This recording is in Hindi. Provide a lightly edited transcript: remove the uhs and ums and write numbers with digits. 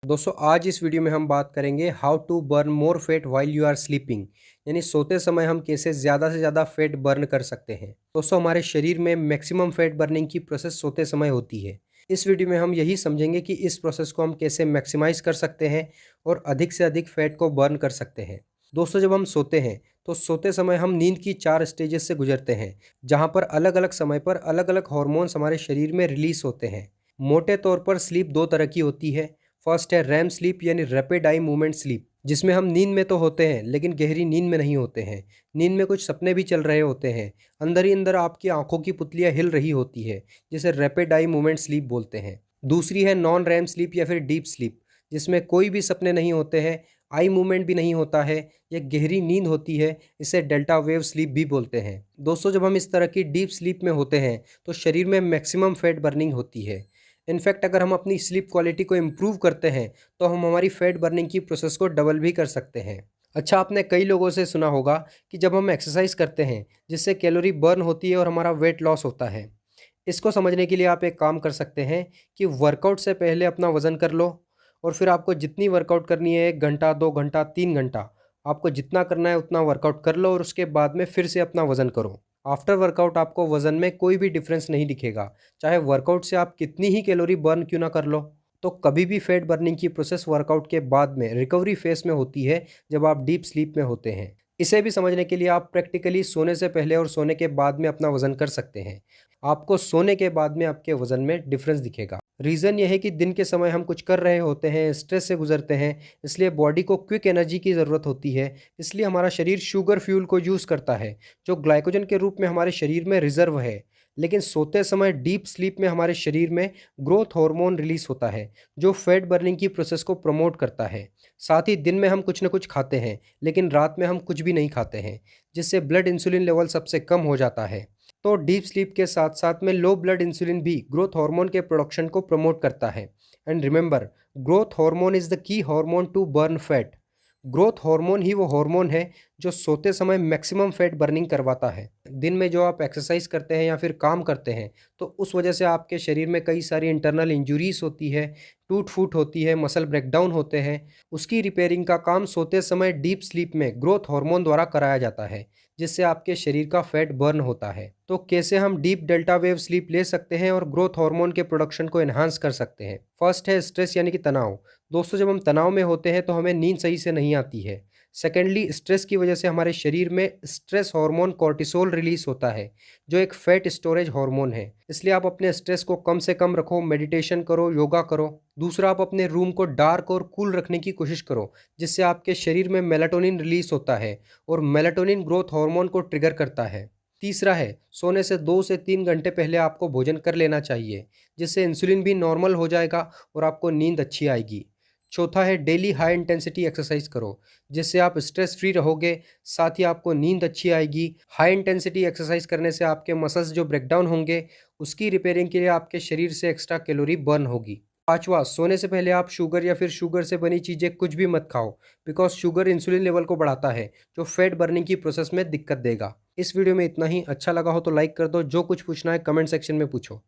दोस्तों आज इस वीडियो में हम बात करेंगे how to burn more fat while you are sleeping. यानी सोते समय हम कैसे ज़्यादा से ज़्यादा फैट बर्न कर सकते हैं। दोस्तों हमारे शरीर में मैक्सिमम फैट बर्निंग की प्रोसेस सोते समय होती है। इस वीडियो में हम यही समझेंगे कि इस प्रोसेस को हम कैसे मैक्सिमाइज कर सकते हैं और अधिक से अधिक फैट को बर्न कर सकते हैं। दोस्तों जब हम सोते हैं तो सोते समय हम नींद की 4 स्टेजेस से गुजरते हैं, जहाँ पर अलग अलग समय पर अलग अलग हॉर्मोन्स हमारे शरीर में रिलीज होते हैं। मोटे तौर पर स्लीप दो तरह की होती है। फर्स्ट है रैम स्लीप यानी रैपिड आई मूवमेंट स्लीप, जिसमें हम नींद में तो होते हैं लेकिन गहरी नींद में नहीं होते हैं। नींद में कुछ सपने भी चल रहे होते हैं, अंदर ही अंदर आपकी आंखों की पुतलियां हिल रही होती है, जिसे रैपिड आई मूवमेंट स्लीप बोलते हैं। दूसरी है नॉन रैम स्लीप या फिर डीप स्लीप, जिसमें कोई भी सपने नहीं होते हैं, आई मूवमेंट भी नहीं होता है, यह गहरी नींद होती है। इसे डेल्टा वेव स्लीप भी बोलते हैं। दोस्तों जब हम इस तरह की डीप स्लीप में होते हैं तो शरीर में मैक्सिमम फैट बर्निंग होती है। इनफैक्ट अगर हम अपनी स्लीप क्वालिटी को इम्प्रूव करते हैं तो हम हमारी फैट बर्निंग की प्रोसेस को डबल भी कर सकते हैं। अच्छा, आपने कई लोगों से सुना होगा कि जब हम एक्सरसाइज करते हैं जिससे कैलोरी बर्न होती है और हमारा वेट लॉस होता है। इसको समझने के लिए आप एक काम कर सकते हैं कि वर्कआउट से पहले अपना वज़न कर लो, और फिर आपको जितनी वर्कआउट करनी है 1 घंटा 2 घंटा 3 घंटा, आपको जितना करना है उतना वर्कआउट कर लो और उसके बाद में फिर से अपना वज़न करो। आफ्टर वर्कआउट आपको वज़न में कोई भी डिफरेंस नहीं दिखेगा, चाहे वर्कआउट से आप कितनी ही कैलोरी बर्न क्यों ना कर लो। तो कभी भी फैट बर्निंग की प्रोसेस वर्कआउट के बाद में रिकवरी फेस में होती है, जब आप डीप स्लीप में होते हैं। इसे भी समझने के लिए आप प्रैक्टिकली सोने से पहले और सोने के बाद में अपना वज़न कर सकते हैं। आपको सोने के बाद में आपके वज़न में डिफरेंस दिखेगा। रीज़न यह है कि दिन के समय हम कुछ कर रहे होते हैं, स्ट्रेस से गुजरते हैं, इसलिए बॉडी को क्विक एनर्जी की ज़रूरत होती है। इसलिए हमारा शरीर शुगर फ्यूल को यूज़ करता है, जो ग्लाइकोजन के रूप में हमारे शरीर में रिजर्व है। लेकिन सोते समय डीप स्लीप में हमारे शरीर में ग्रोथ हार्मोन रिलीज होता है, जो फैट बर्निंग की प्रोसेस को प्रमोट करता है। साथ ही दिन में हम कुछ न कुछ खाते हैं, लेकिन रात में हम कुछ भी नहीं खाते हैं, जिससे ब्लड इंसुलिन लेवल सबसे कम हो जाता है। तो डीप स्लीप के साथ साथ में लो ब्लड इंसुलिन भी ग्रोथ हार्मोन के प्रोडक्शन को प्रमोट करता है। And remember, growth hormone is the key hormone to burn fat. Growth hormone ही वो हार्मोन है जो सोते समय मैक्सिमम फैट बर्निंग करवाता है। दिन में जो आप एक्सरसाइज करते हैं या फिर काम करते हैं, तो उस वजह से आपके शरीर में कई सारी इंटरनल इंजुरीज होती है, टूट फूट होती है, मसल ब्रेकडाउन होते हैं। उसकी रिपेयरिंग का काम सोते समय डीप स्लीप में ग्रोथ हार्मोन द्वारा कराया जाता है, जिससे आपके शरीर का फैट बर्न होता है। तो कैसे हम डीप डेल्टा वेव स्लीप ले सकते हैं और ग्रोथ हार्मोन के प्रोडक्शन को एनहांस कर सकते हैं? फर्स्ट है स्ट्रेस यानी कि तनाव। दोस्तों जब हम तनाव में होते हैं तो हमें नींद सही से नहीं आती है। सेकेंडली, स्ट्रेस की वजह से हमारे शरीर में स्ट्रेस हार्मोन कॉर्टिसोल रिलीज होता है, जो एक फैट स्टोरेज हार्मोन है। इसलिए आप अपने स्ट्रेस को कम से कम रखो, मेडिटेशन करो, योगा करो। दूसरा, आप अपने रूम को डार्क और कूल रखने की कोशिश करो, जिससे आपके शरीर में मेलाटोनिन रिलीज होता है, और मेलाटोनिन ग्रोथ हार्मोन को ट्रिगर करता है। तीसरा है, सोने से 2 से 3 घंटे पहले आपको भोजन कर लेना चाहिए, जिससे इंसुलिन भी नॉर्मल हो जाएगा और आपको नींद अच्छी आएगी। चौथा है, डेली हाई इंटेंसिटी एक्सरसाइज करो, जिससे आप स्ट्रेस फ्री रहोगे, साथ ही आपको नींद अच्छी आएगी। हाई इंटेंसिटी एक्सरसाइज करने से आपके मसल्स जो ब्रेकडाउन होंगे, उसकी रिपेयरिंग के लिए आपके शरीर से एक्स्ट्रा कैलोरी बर्न होगी। पाँचवा, सोने से पहले आप शुगर या फिर शुगर से बनी चीज़ें कुछ भी मत खाओ, बिकॉज शुगर इंसुलिन लेवल को बढ़ाता है, जो फैट बर्निंग की प्रोसेस में दिक्कत देगा। इस वीडियो में इतना ही। अच्छा लगा हो तो लाइक कर दो। जो कुछ पूछना है कमेंट सेक्शन में पूछो।